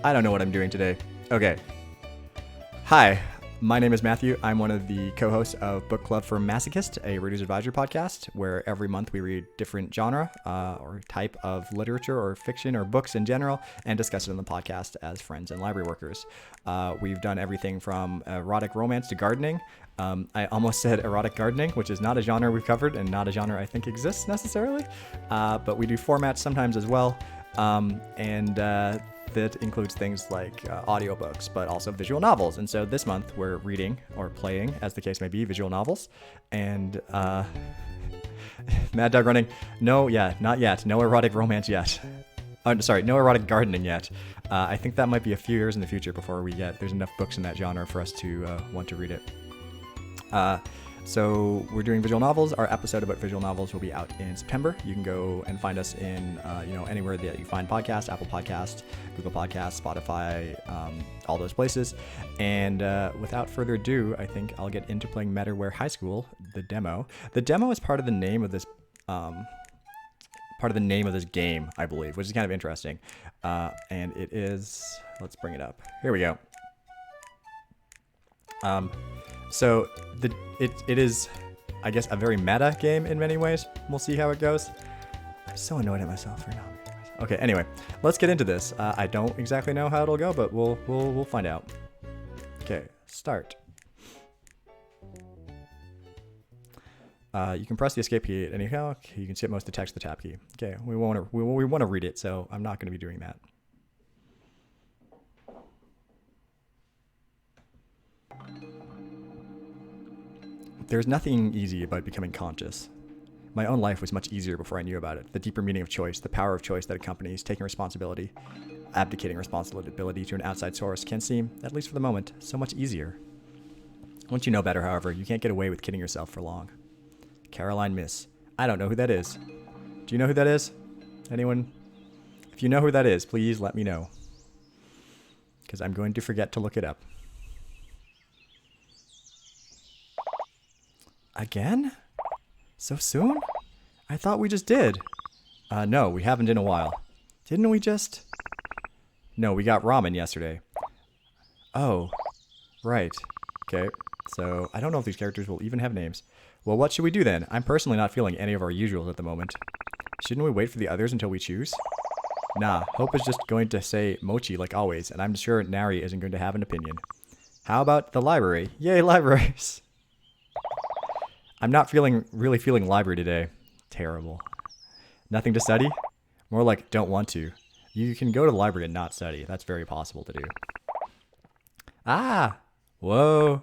I don't know what I'm doing today. Okay. Hi, my name is Matthew. I'm one of the co-hosts of Book Club for Masochists, a reader's advisory podcast, where every month we read different genre or type of literature or fiction or books in general and discuss it on the podcast as friends and library workers. We've done everything from erotic romance to gardening. I almost said erotic gardening, which is not a genre we've covered and not a genre I think exists necessarily, but we do formats sometimes as well. That includes things like audiobooks, but also visual novels. And so this month we're reading, or playing, as the case may be, visual novels. And Mad Dog Running, no, not yet. No erotic romance yet. No erotic gardening yet. I think that might be a few years in the future before there's enough books in that genre for us to want to read it. So we're doing visual novels. Our episode about visual novels will be out in September. You can go and find us in, anywhere that you find podcasts, Apple Podcasts, Google Podcasts, Spotify, all those places. And without further ado, I think I'll get into playing MetaWare High School, the demo. The demo is part of the name of this, game, I believe, which is kind of interesting. And it is, let's bring it up. Here we go. So it is, I guess, a very meta game in many ways. We'll see how it goes. I'm so annoyed at myself for not reading myself. Okay, anyway, let's get into this. I don't exactly know how it'll go, but we'll find out. Okay, start. You can press the escape key at any time. You can skip most of the text with the tab key. Okay, we want to read it, so I'm not going to be doing that. There's nothing easy about becoming conscious. My own life was much easier before I knew about it. The deeper meaning of choice, the power of choice that accompanies taking responsibility, abdicating responsibility to an outside source can seem, at least for the moment, so much easier. Once you know better, however, you can't get away with kidding yourself for long. Caroline Miss. I don't know who that is. Do you know who that is? Anyone? If you know who that is, please let me know. Because I'm going to forget to look it up. Again? So soon? I thought we just did. No, we haven't in a while. Didn't we just? No, we got ramen yesterday. Oh, right. Okay, so I don't know if these characters will even have names. Well, what should we do then? I'm personally not feeling any of our usuals at the moment. Shouldn't we wait for the others until we choose? Nah, Hope is just going to say mochi like always, and I'm sure Nari isn't going to have an opinion. How about the library? Yay, libraries! I'm not really feeling library today. Terrible. Nothing to study? More like don't want to. You can go to the library and not study. That's very possible to do. Ah! Whoa.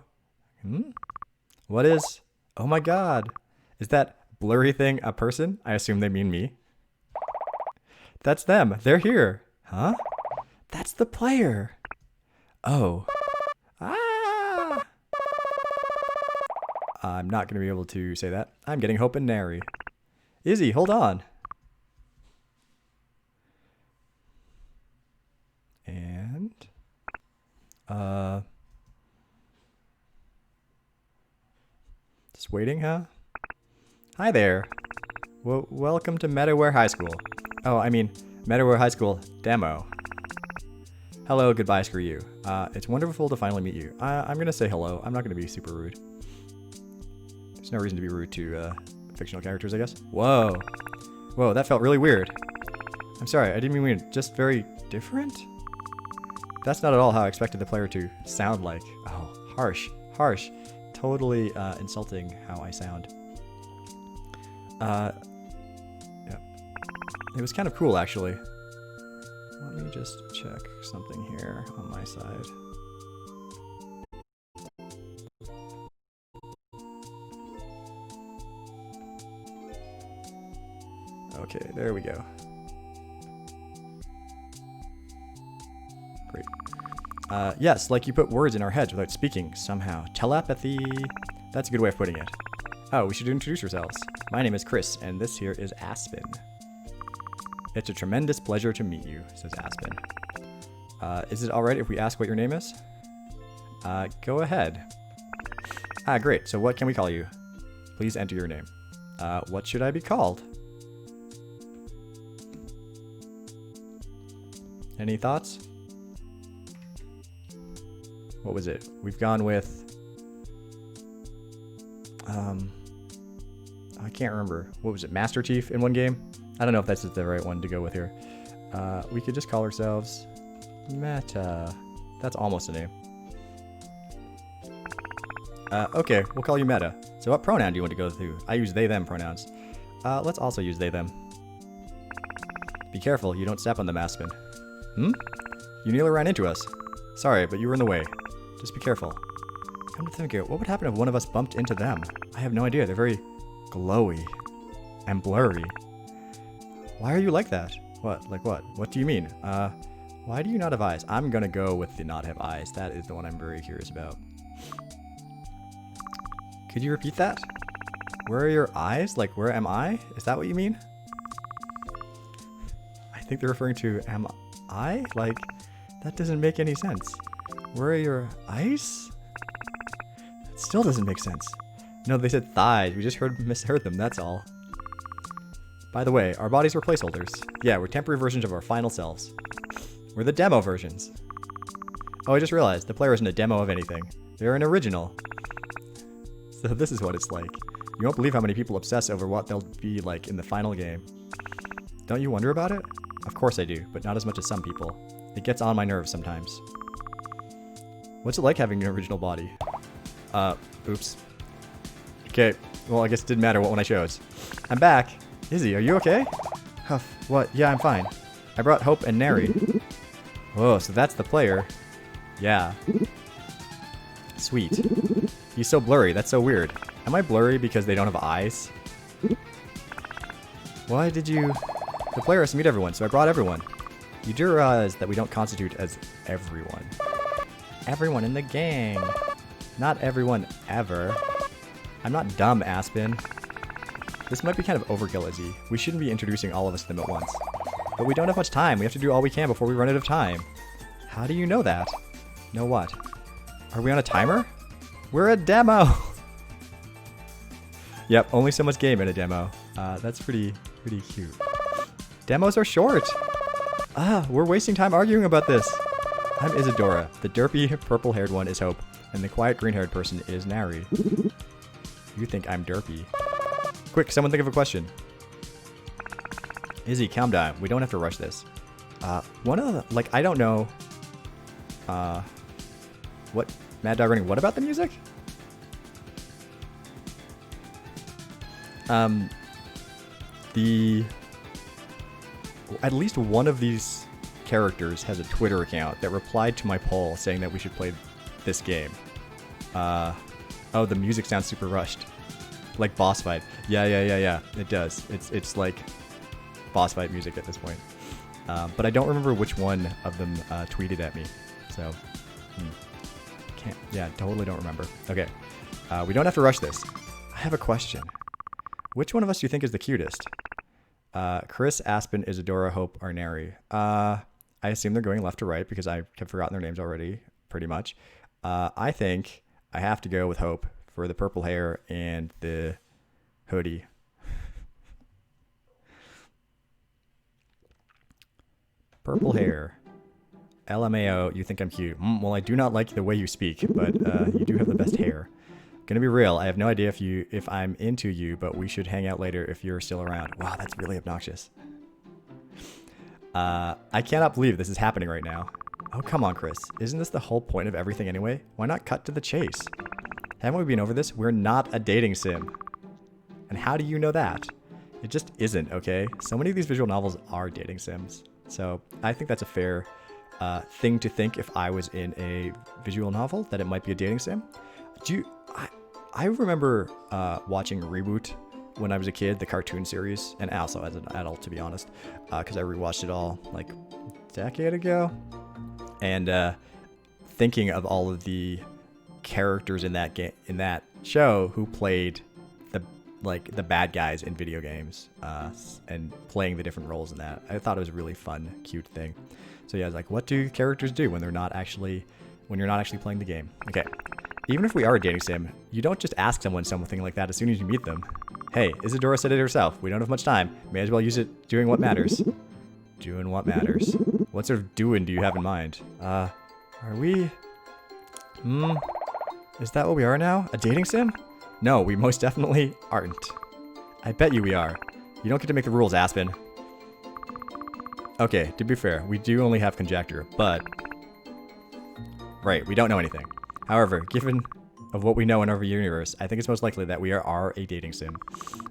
What is? Oh my god. Is that blurry thing a person? I assume they mean me. That's them. They're here. Huh? That's the player. Oh. Ah! I'm not going to be able to say that. I'm getting Hope and Nary. Izzy, hold on. And... just waiting, huh? Hi there. Welcome to MetaWare High School. Oh, I mean, MetaWare High School demo. Hello, goodbye, screw you. It's wonderful to finally meet you. I'm going to say hello. I'm not going to be super rude. There's no reason to be rude to fictional characters, I guess. Whoa. Whoa, that felt really weird. I'm sorry, I didn't mean weird. Just very different? That's not at all how I expected the player to sound like. Oh, harsh. Totally insulting how I sound. Yeah. It was kind of cool, actually. Let me just check something here on my side. Okay, there we go. Great. Yes, like you put words in our heads without speaking, somehow. Telepathy. That's a good way of putting it. Oh, we should introduce ourselves. My name is Chris, and this here is Aspen. It's a tremendous pleasure to meet you, says Aspen. Is it alright if we ask what your name is? Go ahead. Ah, great. So what can we call you? Please enter your name. What should I be called? Any thoughts? What was it? We've gone with... I can't remember. What was it? Master Chief in one game? I don't know if that's the right one to go with here. We could just call ourselves Meta. That's almost a name. Okay, we'll call you Meta. So what pronoun do you want to go through? I use they, them pronouns. Let's also use they, them. Be careful, you don't step on them, Aspen. Hmm? You nearly ran into us. Sorry, but you were in the way. Just be careful. Come to think of it, what would happen if one of us bumped into them? I have no idea. They're very glowy and blurry. Why are you like that? What? Like what? What do you mean? Why do you not have eyes? I'm gonna go with the not have eyes. That is the one I'm very curious about. Could you repeat that? Where are your eyes? Like, where am I? Is that what you mean? I think they're referring to am I? Like, that doesn't make any sense. Where are your eyes? That still doesn't make sense. No, they said thighs. We just misheard them, that's all. By the way, our bodies were placeholders. Yeah, we're temporary versions of our final selves. We're the demo versions. Oh, I just realized, the player isn't a demo of anything. They're an original. So this is what it's like. You won't believe how many people obsess over what they'll be like in the final game. Don't you wonder about it? Of course I do, but not as much as some people. It gets on my nerves sometimes. What's it like having an original body? Oops. Okay, well I guess it didn't matter what one I chose. I'm back. Izzy, are you okay? Huff, what? Yeah, I'm fine. I brought Hope and Neri. Oh, so that's the player. Yeah. Sweet. He's so blurry, that's so weird. Am I blurry because they don't have eyes? Why did you... The player has to meet everyone, so I brought everyone. You do realize that we don't constitute as everyone. Everyone in the gang. Not everyone ever. I'm not dumb, Aspen. This might be kind of overkill, Izzy. We shouldn't be introducing all of us to them at once. But we don't have much time. We have to do all we can before we run out of time. How do you know that? Know what? Are we on a timer? We're a demo! Yep, only so much game in a demo. That's pretty cute. Demos are short! We're wasting time arguing about this. I'm Isadora. The derpy purple-haired one is Hope. And the quiet green-haired person is Nari. You think I'm derpy. Quick, someone think of a question. Izzy, calm down. We don't have to rush this. One of the... Like, I don't know... What? Mad Dog Running, what about the music? At least one of these characters has a Twitter account that replied to my poll saying that we should play this game. Oh, the music sounds super rushed. Like boss fight. Yeah. It does. It's like boss fight music at this point. But I don't remember which one of them tweeted at me. So, totally don't remember. Okay. We don't have to rush this. I have a question. Which one of us do you think is the cutest? Chris, Aspen, Isadora, Hope, or Neri? I assume they're going left to right because I have forgotten their names already, pretty much. I think I have to go with Hope for the purple hair and the hoodie. Purple hair. LMAO, you think I'm cute. Well, I do not like the way you speak, but you do have the best hair. Gonna be real, I have no idea if I'm into you, but we should hang out later if you're still around. Wow, that's really obnoxious. I cannot believe this is happening right now. Oh, come on, Chris. Isn't this the whole point of everything anyway? Why not cut to the chase? Haven't we been over this? We're not a dating sim. And how do you know that? It just isn't, okay? So many of these visual novels are dating sims. So I think that's a fair thing to think if I was in a visual novel, that it might be a dating sim. I remember watching Reboot when I was a kid, the cartoon series, and also as an adult, to be honest, because I rewatched it all like a decade ago. And thinking of all of the characters in that game, in that show, who played the bad guys in video games, and playing the different roles in that, I thought it was a really fun, cute thing. So yeah, I was like, what do characters do when you're not actually playing the game? Okay, even if we are a dating sim, you don't just ask someone something like that as soon as you meet them. Hey, Isadora said it herself. We don't have much time. May as well use it doing what matters. Doing what matters. What sort of doing do you have in mind? Are we... Is that what we are now? A dating sim? No, we most definitely aren't. I bet you we are. You don't get to make the rules, Aspen. Okay, to be fair, we do only have conjecture, but... Right, we don't know anything. However, given of what we know in our universe, I think it's most likely that we are a dating sim.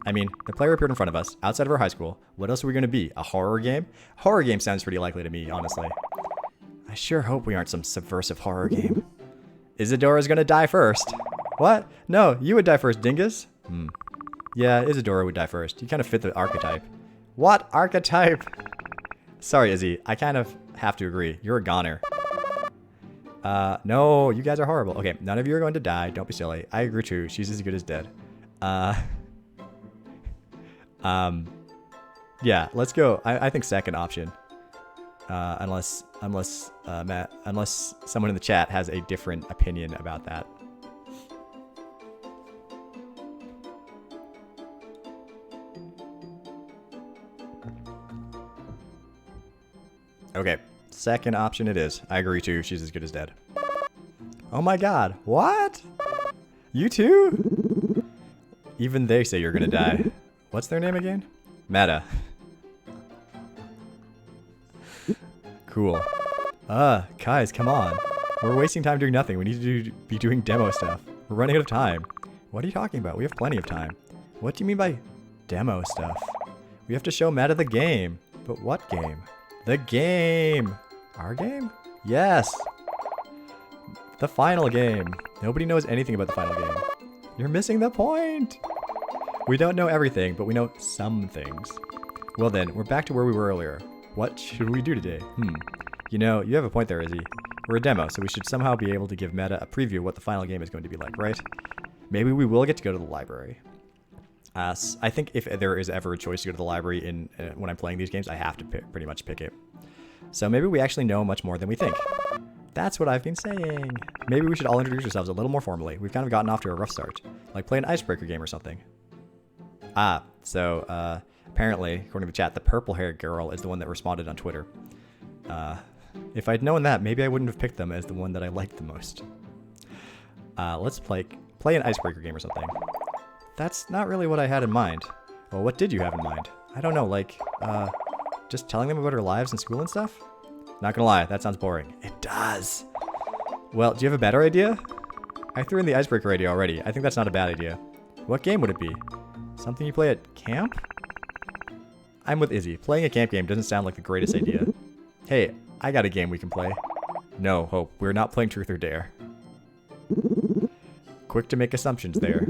I mean, the player appeared in front of us, outside of our high school. What else are we going to be? A horror game? Horror game sounds pretty likely to me, honestly. I sure hope we aren't some subversive horror game. Isadora's gonna die first. What? No, you would die first, dingus. Yeah, Isadora would die first. You kind of fit the archetype. What archetype? Sorry, Izzy. I kind of have to agree. You're a goner. No, you guys are horrible. Okay, none of you are going to die. Don't be silly. I agree too. She's as good as dead. Yeah, let's go. I think second option. Unless someone in the chat has a different opinion about that. Okay, second option it is. I agree too. She's as good as dead. Oh my god. What? You too? Even they say you're gonna die. What's their name again? Meta. Cool. Guys, come on. We're wasting time doing nothing. We need to be doing demo stuff. We're running out of time. What are you talking about? We have plenty of time. What do you mean by demo stuff? We have to show Meta the game. But what game? The game! Our game? Yes! The final game. Nobody knows anything about the final game. You're missing the point! We don't know everything, but we know some things. Well then, we're back to where we were earlier. What should we do today? You know, you have a point there, Izzy. We're a demo, so we should somehow be able to give Meta a preview of what the final game is going to be like, right? Maybe we will get to go to the library. I think if there is ever a choice to go to the library when I'm playing these games, I have to pretty much pick it. So maybe we actually know much more than we think. That's what I've been saying. Maybe we should all introduce ourselves a little more formally. We've kind of gotten off to a rough start. Like play an icebreaker game or something. So apparently, according to the chat, the purple-haired girl is the one that responded on Twitter. If I'd known that, maybe I wouldn't have picked them as the one that I liked the most. Let's play an icebreaker game or something. That's not really what I had in mind. Well, what did you have in mind? I don't know, like, just telling them about our lives in school and stuff? Not gonna lie, that sounds boring. It does. Well, do you have a better idea? I threw in the icebreaker idea already. I think that's not a bad idea. What game would it be? Something you play at camp? I'm with Izzy. Playing a camp game doesn't sound like the greatest idea. Hey, I got a game we can play. No, Hope, we're not playing Truth or Dare. Quick to make assumptions there.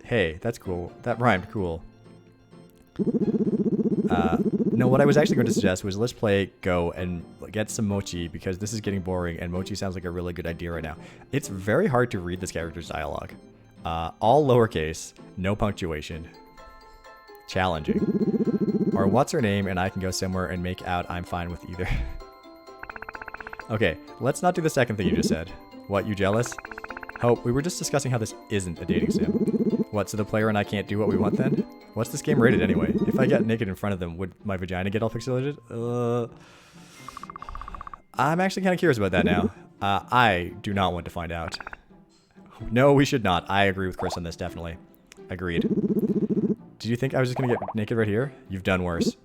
Hey, that's cool. That rhymed cool. No, what I was actually going to suggest was let's play Go and get some Mochi because this is getting boring and Mochi sounds like a really good idea right now. It's very hard to read this character's dialogue. All lowercase, no punctuation. Challenging. Or what's her name and I can go somewhere and make out I'm fine with either. Okay, let's not do the second thing you just said. What, you jealous? Hope, we were just discussing how this isn't a dating sim. What, so the player and I can't do what we want then? What's this game rated anyway? If I get naked in front of them, would my vagina get all pixelated? I'm actually kind of curious about that now. I do not want to find out. No, we should not. I agree with Chris on this, definitely. Agreed. Did you think I was just going to get naked right here? You've done worse.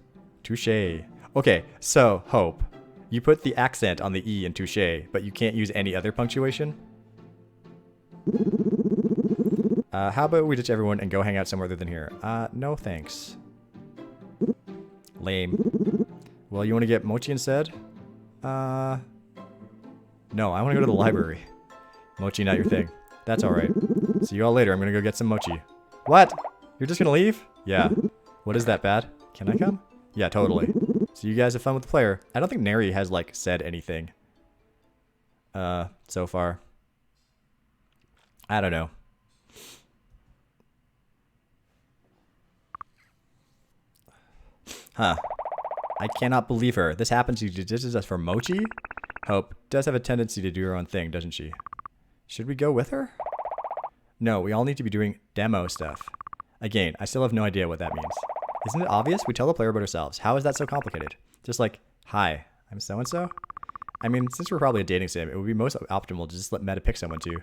Touché. Okay, so, Hope. You put the accent on the E in touché, but you can't use any other punctuation? How about we ditch everyone and go hang out somewhere other than here? No thanks. Lame. Well, you want to get Mochi instead? No, I want to go to the library. Mochi, not your thing. That's alright. See you all later. I'm going to go get some Mochi. What? You're just going to leave? Yeah. What is that, bad? Can I come? Yeah, totally. So you guys have fun with the player. I don't think Neri has, like, said anything. So far. I don't know. Huh. I cannot believe her. This happens. She ditches us for Mochi? Hope does have a tendency to do her own thing, doesn't she? Should we go with her? No, we all need to be doing demo stuff. Again, I still have no idea what that means. Isn't it obvious? We tell the player about ourselves. How is that so complicated? Just like, hi, I'm so-and-so? I mean, since we're probably a dating sim, it would be most optimal to just let Meta pick someone to,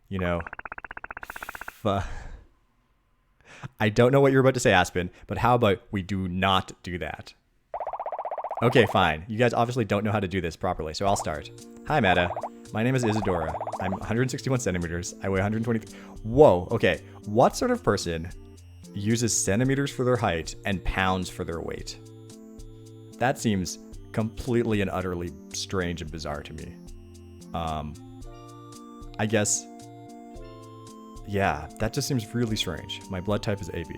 you know, I don't know what you're about to say, Aspen, but how about we do not do that? Okay, fine. You guys obviously don't know how to do this properly, so I'll start. Hi, Meta. My name is Isadora. I'm 161 centimeters. I weigh 123. Whoa, okay. What sort of person uses centimeters for their height and pounds for their weight? That seems completely and utterly strange and bizarre to me. I guess, yeah, that just seems really strange. My blood type is AB.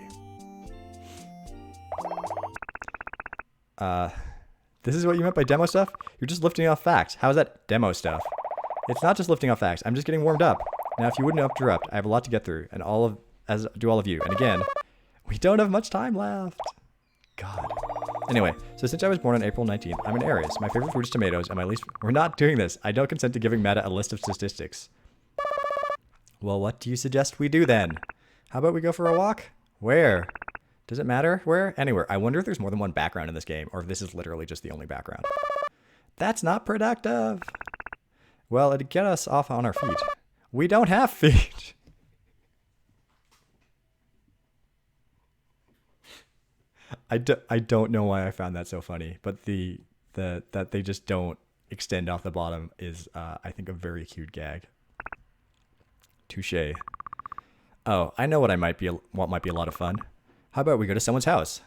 This is what you meant by demo stuff? You're just lifting off facts. How is that demo stuff? It's not just lifting off facts. I'm just getting warmed up. Now, if you wouldn't interrupt, I have a lot to get through, and as do all of you. And again, we don't have much time left. God. Anyway, so since I was born on April 19th, I'm an Aries. My favorite food is tomatoes, and my least... We're not doing this. I don't consent to giving Meta a list of statistics. Well, what do you suggest we do then? How about we go for a walk? Where? Does it matter? Where? Anywhere. I wonder if there's more than one background in this game, or if this is literally just the only background. That's not productive. Well, it'd get us off on our feet. We don't have feet. I don't know why I found that so funny, but that they just don't extend off the bottom is, I think, a very cute gag. Touché. Oh, I know what might be a lot of fun. How about we go to someone's house?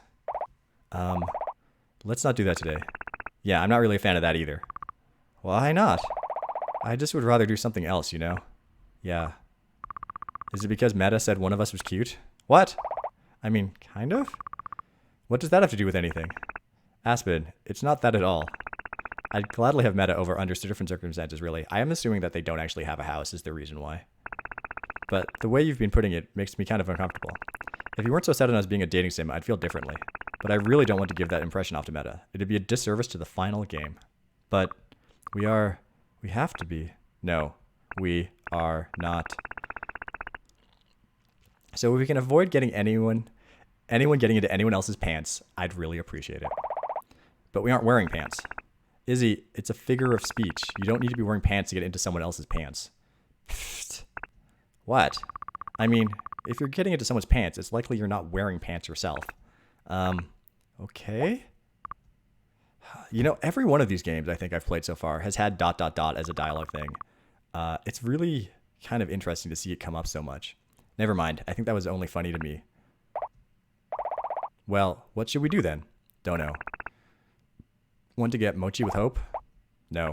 Let's not do that today. Yeah, I'm not really a fan of that either. Why not? I just would rather do something else, you know? Yeah. Is it because Meta said one of us was cute? What? I mean, kind of? What does that have to do with anything? Aspen, it's not that at all. I'd gladly have Meta over under different circumstances, really. I am assuming that they don't actually have a house is the reason why. But the way you've been putting it makes me kind of uncomfortable. If you weren't so set on us being a dating sim, I'd feel differently. But I really don't want to give that impression off to Meta. It'd be a disservice to the final game. But we have to be. No, we are not. So if we can avoid getting anyone getting into anyone else's pants, I'd really appreciate it. But we aren't wearing pants. Izzy, it's a figure of speech. You don't need to be wearing pants to get into someone else's pants. Pfft. What? I mean, if you're getting into someone's pants, it's likely you're not wearing pants yourself. Okay. You know, every one of these games I think I've played so far has had ... as a dialogue thing. It's really kind of interesting to see it come up so much. Never mind. I think that was only funny to me. Well, what should we do then? Don't know. Want to get mochi with hope? No.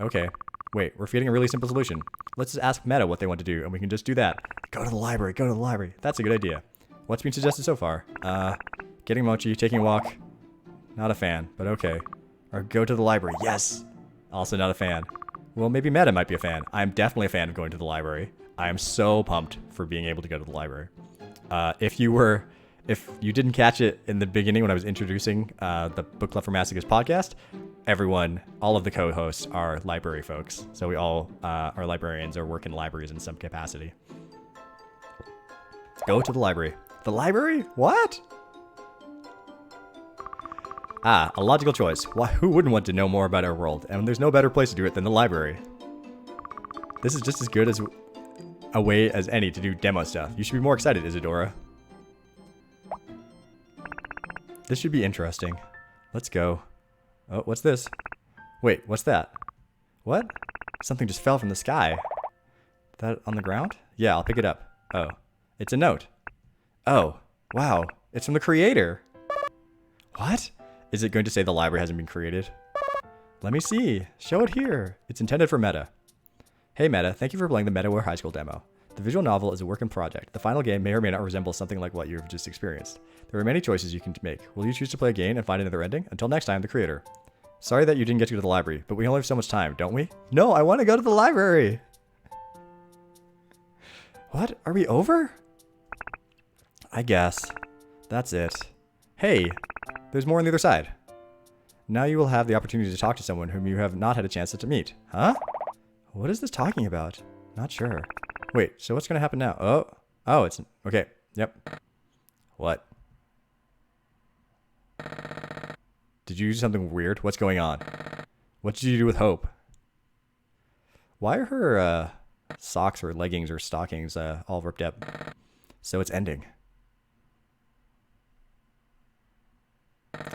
Okay. Wait, we're feeding a really simple solution. Let's just ask Meta what they want to do, and we can just do that. Go to the library, go to the library. That's a good idea. What's been suggested so far? Getting mochi, taking a walk. Not a fan, but okay. Or go to the library. Yes! Also not a fan. Well, maybe Meta might be a fan. I'm definitely a fan of going to the library. I am so pumped for being able to go to the library. If you didn't catch it in the beginning when I was introducing the Book Club for Masochists podcast, all of the co-hosts are library folks. So we all are librarians or work in libraries in some capacity. Go to the library. The library? What? A logical choice. Who wouldn't want to know more about our world? And there's no better place to do it than the library. This is just as good as a way as any to do demo stuff. You should be more excited, Isadora. This should be interesting. Let's go. Oh, what's this? Wait, what's that? What? Something just fell from the sky. That on the ground? Yeah, I'll pick it up. Oh, it's a note. Oh, wow. It's from the creator. What? Is it going to say the library hasn't been created? Let me see. Show it here. It's intended for Meta. Hey Meta, thank you for playing the MetaWare High School demo. The visual novel is a work in project. The final game may or may not resemble something like what you've just experienced. There are many choices you can make. Will you choose to play a game and find another ending? Until next time, the creator. Sorry that you didn't get to go to the library, but we only have so much time, don't we? No, I want to go to the library! What? Are we over? I guess. That's it. Hey, there's more on the other side. Now you will have the opportunity to talk to someone whom you have not had a chance to meet. Huh? What is this talking about? Not sure. Wait, so what's going to happen now? Oh, it's... Okay, yep. What? Did you do something weird? What's going on? What did you do with Hope? Why are her socks or leggings or stockings all ripped up? So it's ending.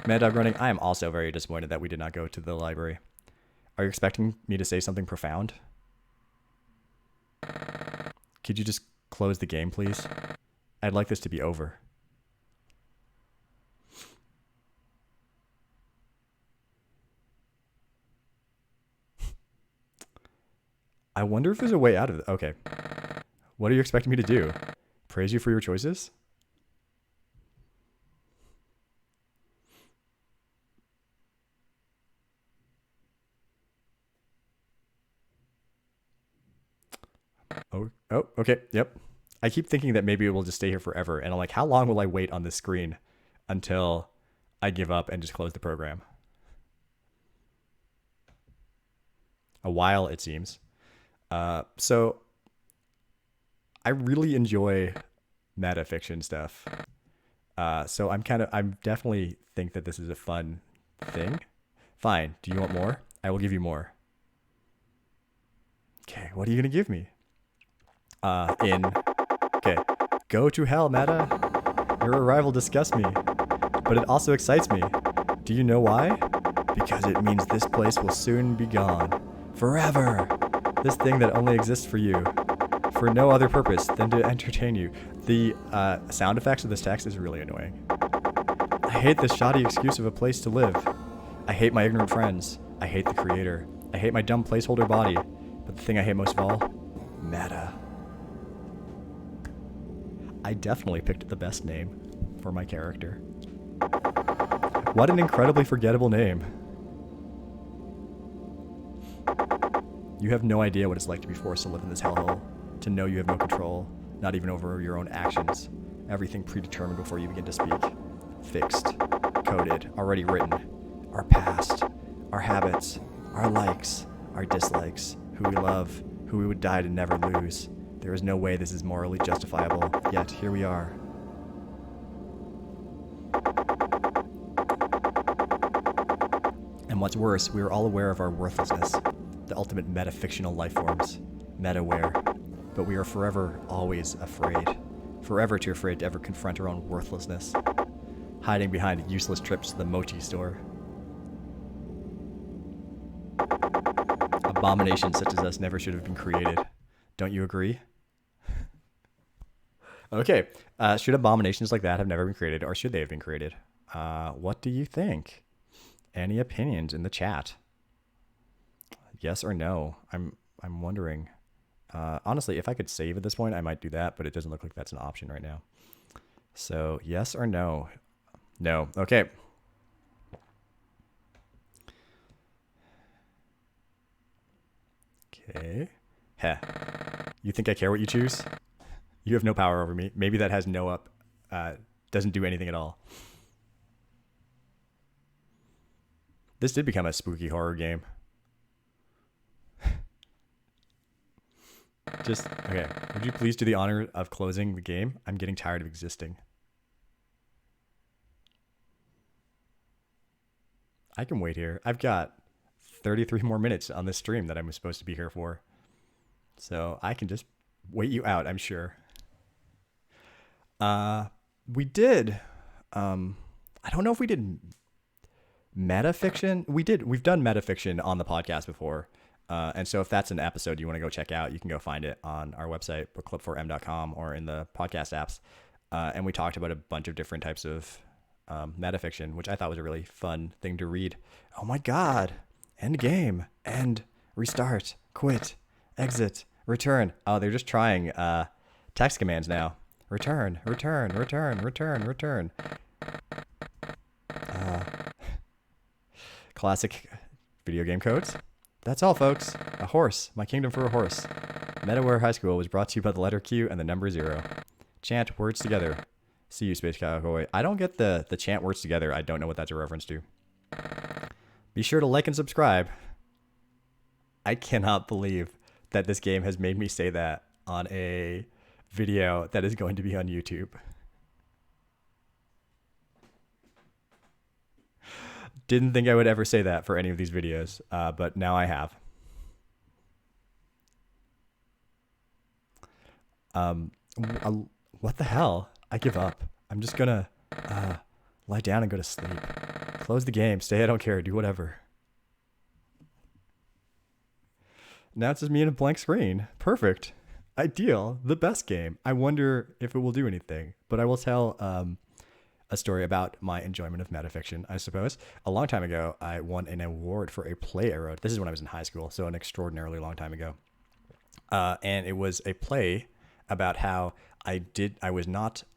Mad Dog Running, I am also very disappointed that we did not go to the library. Are you expecting me to say something profound? Could you just close the game, please? I'd like this to be over. I wonder if there's a way out of it. Okay. What are you expecting me to do? Praise you for your choices? Oh, okay. Yep. I keep thinking that maybe it will just stay here forever. And I'm like, how long will I wait on this screen until I give up and just close the program? A while, it seems. So I really enjoy meta fiction stuff. So I'm definitely think that this is a fun thing. Fine. Do you want more? I will give you more. Okay. What are you going to give me? Okay. Go to hell, meta. Your arrival disgusts me, but it also excites me. Do you know why? Because it means this place will soon be gone. Forever. This thing that only exists for you. For no other purpose than to entertain you. The sound effects of this text is really annoying. I hate this shoddy excuse of a place to live. I hate my ignorant friends. I hate the creator. I hate my dumb placeholder body. But the thing I hate most of all, meta. I definitely picked the best name for my character. What an incredibly forgettable name. You have no idea what it's like to be forced to live in this hellhole, to know you have no control, not even over your own actions. Everything predetermined before you begin to speak. Fixed, coded, already written. Our past, our habits, our likes, our dislikes, who we love, who we would die to never lose. There is no way this is morally justifiable, yet here we are. And what's worse, we are all aware of our worthlessness, the ultimate metafictional life forms, MetaWare. But we are forever, always afraid. Forever too afraid to ever confront our own worthlessness, hiding behind useless trips to the mochi store. Abominations such as us never should have been created. Don't you agree? Okay. Should abominations like that have never been created, or should they have been created? What do you think? Any opinions in the chat? Yes or no? I'm wondering. Honestly, if I could save at this point, I might do that, but it doesn't look like that's an option right now. So, yes or no? No. Okay. Okay. Heh. You think I care what you choose? You have no power over me. Maybe that has no up. Doesn't do anything at all. This did become a spooky horror game. Just, okay. Would you please do the honor of closing the game? I'm getting tired of existing. I can wait here. I've got 33 more minutes on this stream that I'm supposed to be here for. So I can just wait you out, I'm sure. We did. I don't know if we did metafiction. We've done metafiction on the podcast before. And so if that's an episode you want to go check out, you can go find it on our website, bookclub4m.com, or in the podcast apps. And we talked about a bunch of different types of metafiction, which I thought was a really fun thing to read. Oh my God. End game. End. Restart. Quit. Exit. Return. Oh, they're just trying text commands now. Return. Return. Return. Return. Return. Classic video game codes. That's all, folks. A horse. My kingdom for a horse. MetaWare High School was brought to you by the letter Q and the number 0. Chant words together. See you, Space Cowboy. I don't get the chant words together. I don't know what that's a reference to. Be sure to like and subscribe. I cannot believe that this game has made me say that on a video that is going to be on YouTube. Didn't think I would ever say that for any of these videos, but now I have. Um, what the hell? I give up. I'm just gonna lie down and go to sleep. Close the game. Stay. I don't care. Do whatever. Now it's just me and a blank screen. Perfect. Ideal. The best game. I wonder if it will do anything. But I will tell a story about my enjoyment of metafiction, I suppose. A long time ago, I won an award for a play I wrote. This is when I was in high school, so an extraordinarily long time ago. And it was a play about how I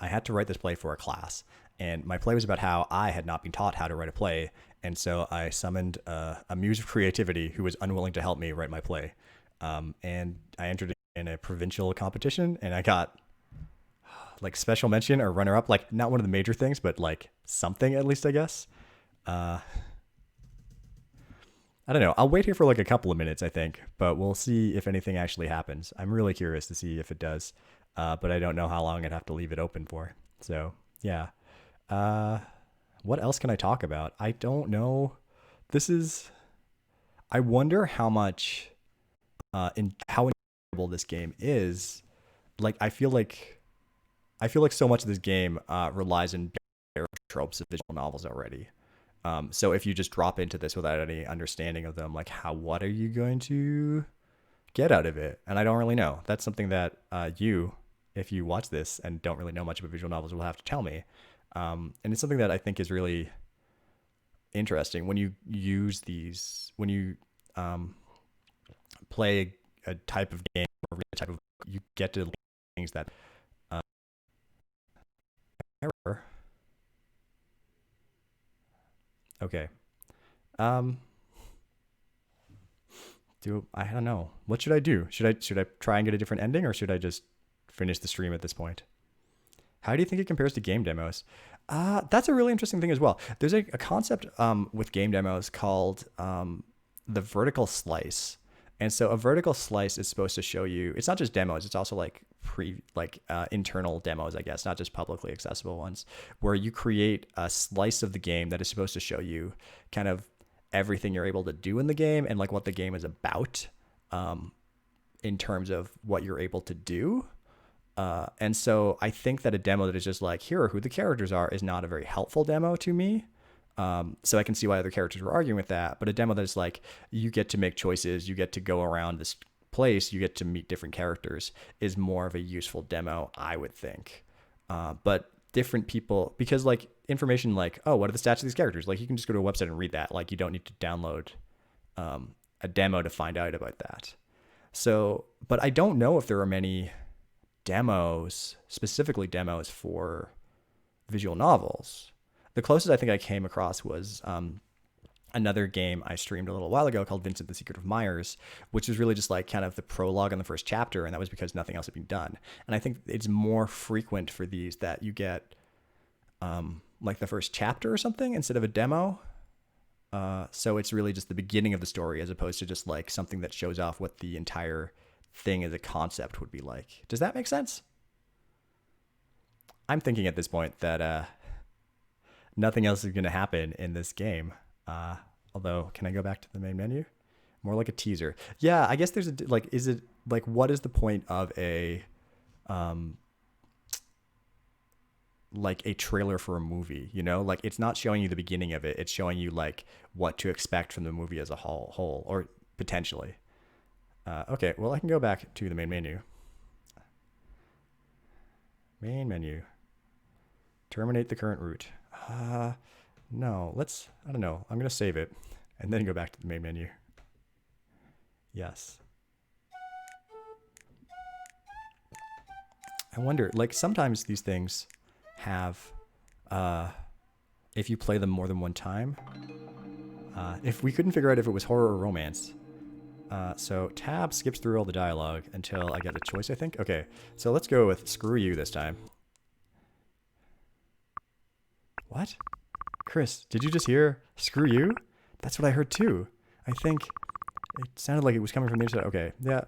had to write this play for a class. And my play was about how I had not been taught how to write a play. And so I summoned a muse of creativity who was unwilling to help me write my play. And I entered in a provincial competition and I got like special mention or runner up, like not one of the major things, but like something at least, I guess. I don't know. I'll wait here for like a couple of minutes, I think, but we'll see if anything actually happens. I'm really curious to see if it does, but I don't know how long I'd have to leave it open for. So yeah. What else can I talk about? I don't know. I wonder how much, how enjoyable this game is. Like, I feel like so much of this game relies on tropes of visual novels already. So if you just drop into this without any understanding of them, like what are you going to get out of it? And I don't really know. That's something that if you watch this and don't really know much about visual novels, will have to tell me. And it's something that I think is really interesting when you play a type of game or read a type of book, you get to things that error. Okay. I don't know. What should I do? Should I try and get a different ending, or should I just finish the stream at this point? How do you think it compares to game demos? That's a really interesting thing as well. There's a concept with game demos called the vertical slice. And so a vertical slice is supposed to show you, it's not just demos, it's also like internal demos, I guess, not just publicly accessible ones, where you create a slice of the game that is supposed to show you kind of everything you're able to do in the game and like what the game is about in terms of what you're able to do. And so I think that a demo that is just like, here are who the characters are, is not a very helpful demo to me. So I can see why other characters were arguing with that. But a demo that is like, you get to make choices, you get to go around this place, you get to meet different characters, is more of a useful demo, I would think. But different people, because like information like, oh, what are the stats of these characters? Like you can just go to a website and read that. Like you don't need to download a demo to find out about that. So, but I don't know if there are many demos, specifically demos for visual novels. The closest I think I came across was another game I streamed a little while ago called Vincent the Secret of Myers, which was really just like kind of the prologue on the first chapter, and that was because nothing else had been done. And I think it's more frequent for these that you get like the first chapter or something instead of a demo. So it's really just the beginning of the story as opposed to just like something that shows off what the entire thing as a concept would be like. Does that make sense? I'm thinking at this point that nothing else is going to happen in this game. Although, can I go back to the main menu? More like a teaser. Yeah, I guess there's a, like, is it, like, what is the point of a, like a trailer for a movie, you know? Like, it's not showing you the beginning of it. It's showing you, like, what to expect from the movie as a whole, or potentially. Okay, well, I can go back to the main menu. Main menu. Terminate the current route. No, I don't know. I'm going to save it and then go back to the main menu. Yes. I wonder, like sometimes these things have, if you play them more than one time, if we couldn't figure out if it was horror or romance. So tab skips through all the dialogue until I get a choice, I think. Okay, so let's go with screw you this time. What? Chris, did you just hear screw you? That's what I heard too. I think it sounded like it was coming from the inside. Okay, yeah.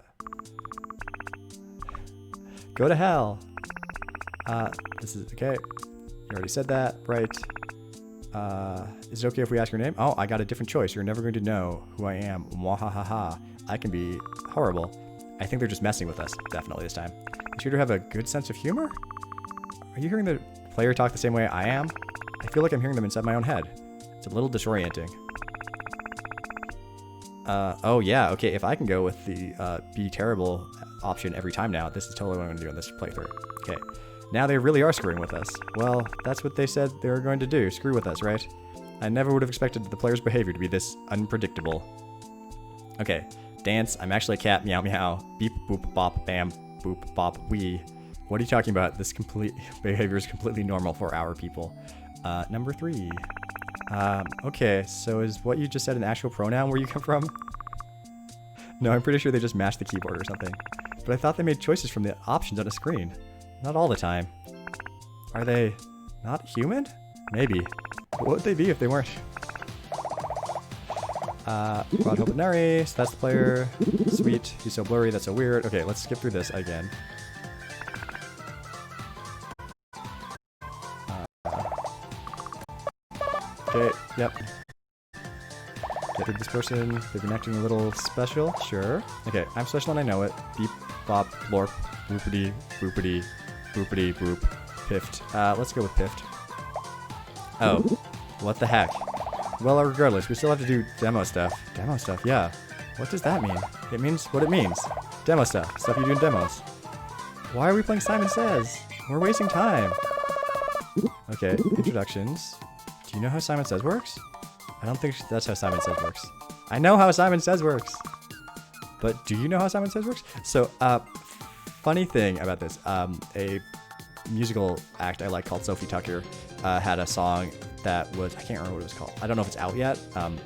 Go to hell. This is okay. You already said that, right? Is it okay if we ask your name? Oh, I got a different choice. You're never going to know who I am. Mwahahaha. I can be horrible. I think they're just messing with us, definitely this time. The shooter have a good sense of humor? Are you hearing the player talk the same way I am? I feel like I'm hearing them inside my own head. It's a little disorienting. Oh yeah, okay, if I can go with the be terrible option every time now, this is totally what I'm going to do in this playthrough. Okay, now they really are screwing with us. Well, that's what they said they were going to do, screw with us, right? I never would have expected the player's behavior to be this unpredictable. Okay, dance, I'm actually a cat, meow meow, beep boop bop bam, boop bop wee. What are you talking about? This complete behavior is completely normal for our people. Number 3. Okay, so is what you just said an actual pronoun where you come from? No, I'm pretty sure they just mashed the keyboard or something. But I thought they made choices from the options on a screen. Not all the time. Are they not human? Maybe. What would they be if they weren't? Rod Hopenari, so that's the player. Sweet, he's so blurry, that's so weird. Okay, let's skip through this again. Okay, yep. Get rid of this person. They've been acting a little special. Sure. Okay, I'm special and I know it. Beep, bop, blorp, boopity, boopity, boopity, boop, piffed. Let's go with piffed. Oh, what the heck? Well, regardless, we still have to do demo stuff. Demo stuff, yeah. What does that mean? It means what it means. Demo stuff. Stuff you do in demos. Why are we playing Simon Says? We're wasting time. Okay, introductions. Do you know how Simon Says works? I don't think that's how Simon Says works. I know how Simon Says works. But do you know how Simon Says works? So, funny thing about this. A musical act I like called Sophie Tucker had a song that was, I can't remember what it was called. I don't know if it's out yet,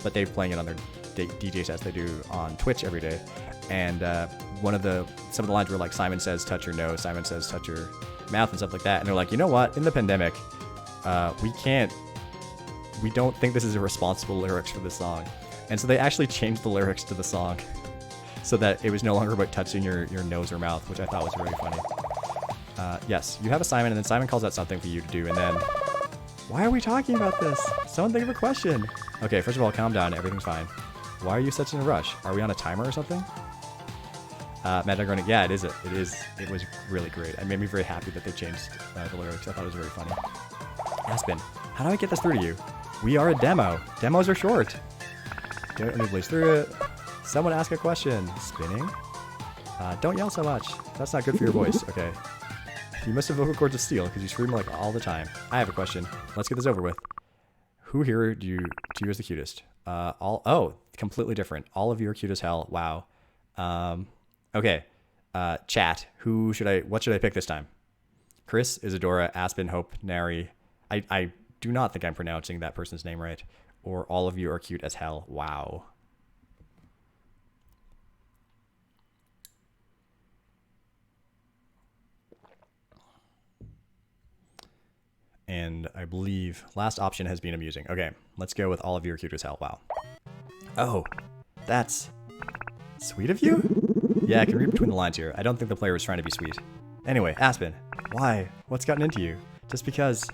but they're playing it on their DJ sets they do on Twitch every day. And some of the lines were like, Simon says touch your nose, Simon says touch your mouth and stuff like that. And they're like, you know what? In the pandemic, we don't think this is a responsible lyrics for this song. And so they actually changed the lyrics to the song so that it was no longer about touching your nose or mouth, which I thought was really funny. Yes, you have a Simon, and then Simon calls out something for you to do, and then... Why are we talking about this? Someone think of a question. Okay, first of all, calm down. Everything's fine. Why are you such in a rush? Are we on a timer or something? MetaWare, yeah, it is. It was really great. It made me very happy that they changed the lyrics. I thought it was very funny. Aspen, how do I get this through to you? We are a demo. Demos are short. Don't let me blaze through it. Someone ask a question. Spinning. Don't yell so much. That's not good for your voice. Okay. You must have vocal cords of steel because you scream like all the time. I have a question. Let's get this over with. Who here do you is the cutest? Oh, completely different. All of you are cute as hell. Wow. Okay. Chat. What should I pick this time? Chris, Isadora, Aspen, Hope, Nary. I do not think I'm pronouncing that person's name right. Or all of you are cute as hell. Wow. And I believe last option has been amusing. Okay, let's go with all of you are cute as hell. Wow. Oh, that's sweet of you? Yeah, I can read between the lines here. I don't think the player was trying to be sweet. Anyway, Aspen, why? What's gotten into you? Just because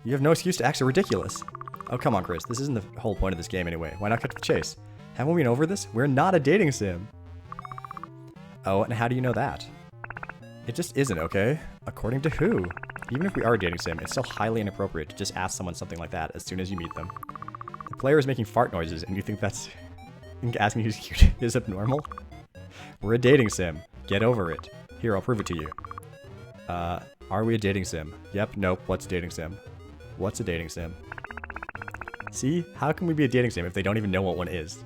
you have no excuse to act so ridiculous. Oh, come on, Chris. This isn't the whole point of this game anyway. Why not cut to the chase? Haven't we been over this? We're not a dating sim. Oh, and how do you know that? It just isn't, okay? According to who? Even if we are a dating sim, it's still highly inappropriate to just ask someone something like that as soon as you meet them. The player is making fart noises, and you think asking who's cute is abnormal? We're a dating sim. Get over it. Here, I'll prove it to you. Are we a dating sim? Yep, nope. What's a dating sim? What's a dating sim? See? How can we be a dating sim if they don't even know what one is?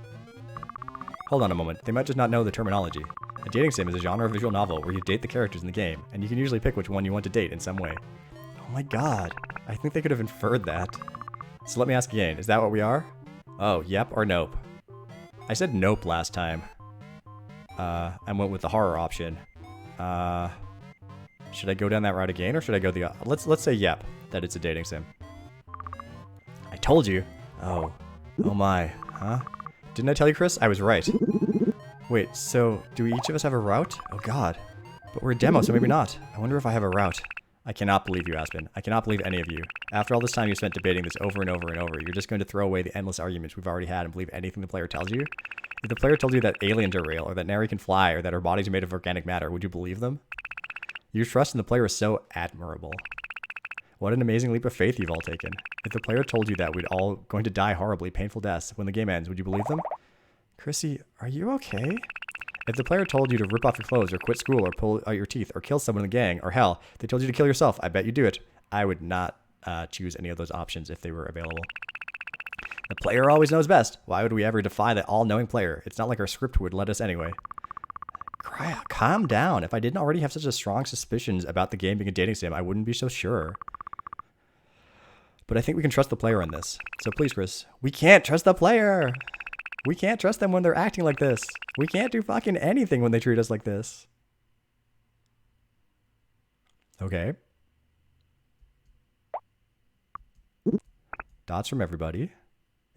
Hold on a moment. They might just not know the terminology. A dating sim is a genre of visual novel where you date the characters in the game, and you can usually pick which one you want to date in some way. Oh my god. I think they could have inferred that. So let me ask again. Is that what we are? Oh, yep or nope? I said nope last time. I went with the horror option. Should I go down that route again, or should I go the... Let's say yep, that it's a dating sim. I told you. Oh. Oh my. Huh? Didn't I tell you, Chris? I was right. Wait, so do each of us have a route? Oh god. But we're a demo, so maybe not. I wonder if I have a route. I cannot believe you, Aspen. I cannot believe any of you. After all this time you spent debating this over and over and over, you're just going to throw away the endless arguments we've already had and believe anything the player tells you? If the player told you that aliens are real, or that Neri can fly, or that our bodies are made of organic matter, would you believe them? Your trust in the player is so admirable. What an amazing leap of faith you've all taken. If the player told you that we'd all going to die horribly, painful deaths when the game ends, would you believe them? Chrissy, are you okay? If the player told you to rip off your clothes, or quit school, or pull out your teeth, or kill someone in the gang, or hell, they told you to kill yourself, I bet you'd do it. I would not choose any of those options if they were available. The player always knows best. Why would we ever defy that all-knowing player? It's not like our script would let us anyway. Calm down. If I didn't already have such a strong suspicions about the game being a dating sim, I wouldn't be so sure. But I think we can trust the player on this. So please, Chris, we can't trust the player. We can't trust them when they're acting like this. We can't do fucking anything when they treat us like this. Okay. Dots from everybody.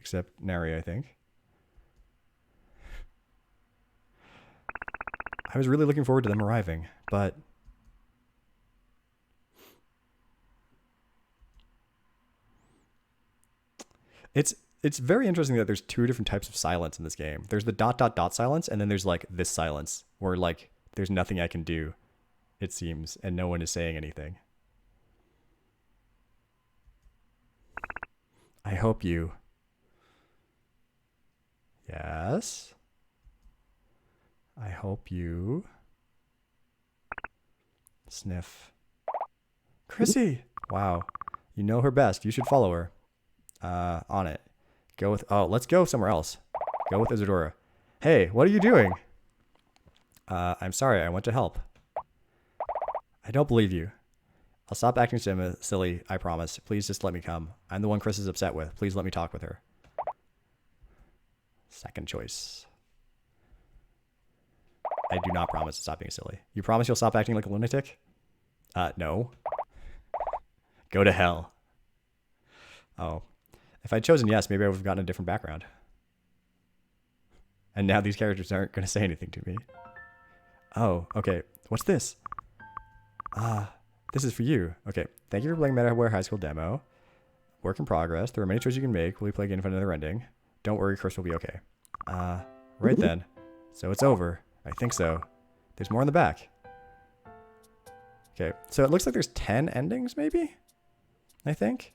Except Neri, I think. I was really looking forward to them arriving, but... It's very interesting that there's two different types of silence in this game. There's the ... silence, and then there's like this silence, where like there's nothing I can do, it seems, and no one is saying anything. I hope you... Yes? I hope you... Sniff. Chrissy! Wow. You know her best. You should follow her. On it. Go with... Oh, let's go somewhere else. Go with Isadora. Hey, what are you doing? I'm sorry. I want to help. I don't believe you. I'll stop acting silly, I promise. Please just let me come. I'm the one Chris is upset with. Please let me talk with her. Second choice. I do not promise to stop being silly. You promise you'll stop acting like a lunatic? No. Go to hell. Oh. If I'd chosen yes, maybe I would have gotten a different background. And now these characters aren't going to say anything to me. Oh, okay. What's this? This is for you. Okay. Thank you for playing MetaWare High School Demo. Work in progress. There are many choices you can make. Will you play again for another ending? Don't worry, Chris will be okay. Right then. So it's over. I think so. There's more in the back. Okay. So it looks like there's 10 endings, maybe? I think?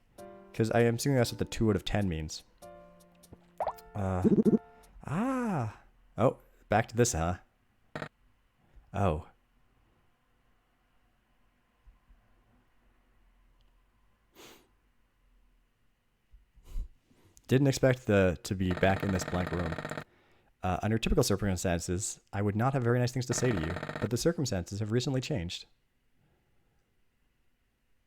Because I am assuming that's what the 2 out of 10 means. Oh, back to this, huh? Oh. Didn't expect to be back in this blank room. Under typical circumstances, I would not have very nice things to say to you, but the circumstances have recently changed.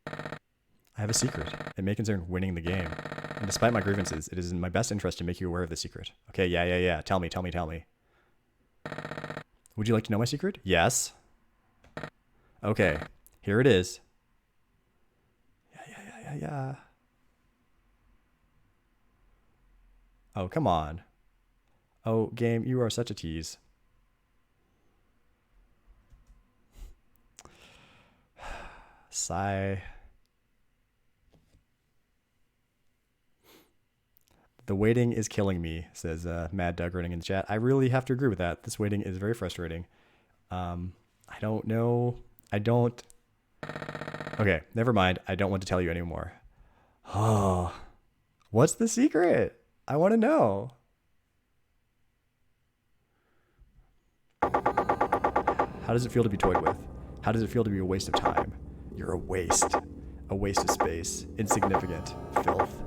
I have a secret. It may concern winning the game. And despite my grievances, it is in my best interest to make you aware of the secret. Okay, yeah. Tell me. Would you like to know my secret? Yes. Okay, here it is. Yeah. Oh, come on. Oh, game, you are such a tease. Sigh. The waiting is killing me, says Mad Doug running in the chat. I really have to agree with that. This waiting is very frustrating. I don't know. Okay, never mind. I don't want to tell you anymore. Oh, what's the secret? I want to know. How does it feel to be toyed with? How does it feel to be a waste of time? You're a waste. A waste of space. Insignificant. Filth.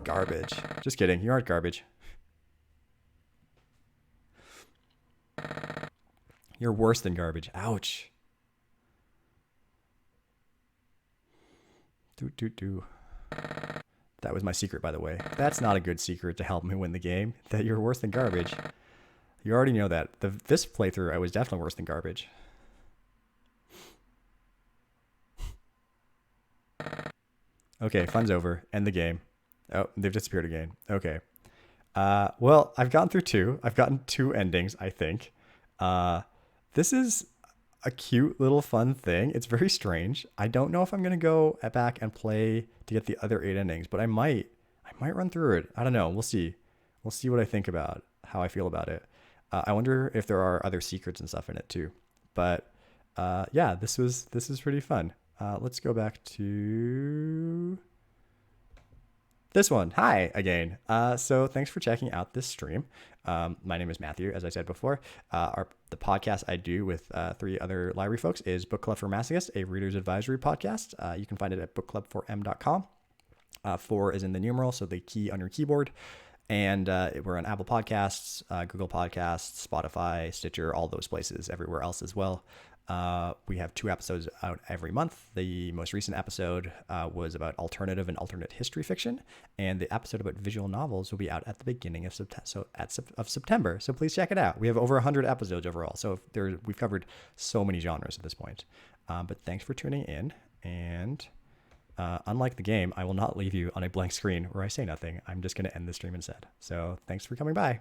Garbage. Just kidding. You aren't garbage. You're worse than garbage. Ouch. That was my secret, by the way. That's not a good secret to help me win the game. That you're worse than garbage. You already know that. This playthrough, I was definitely worse than garbage. Okay, fun's over. End the game. Oh, they've disappeared again. Okay. Well, I've gotten through 2. I've gotten 2 endings, I think. This is a cute little fun thing. It's very strange. I don't know if I'm going to go back and play to get the other 8 endings, but I might run through it. I don't know. We'll see. We'll see what I think about how I feel about it. I wonder if there are other secrets and stuff in it too. But yeah, this was pretty fun. Let's go back to this one. Hi again. So thanks for checking out this stream. My name is Matthew, as I said before. The podcast I do with 3 other library folks is Book Club for Masochists, a reader's advisory podcast. You can find it at bookclub4m.com. 4 is in the numeral, so the key on your keyboard. And we're on Apple Podcasts, Google Podcasts, Spotify, Stitcher, all those places, everywhere else as well. We have 2 episodes out every month. The most recent episode was about alternative and alternate history fiction, and the episode about visual novels will be out at the beginning of September. So please check it out. We have over 100 episodes overall, so we've covered so many genres at this point. But thanks for tuning in, and unlike the game, I will not leave you on a blank screen where I say nothing. I'm just going to end the stream instead. So thanks for coming by.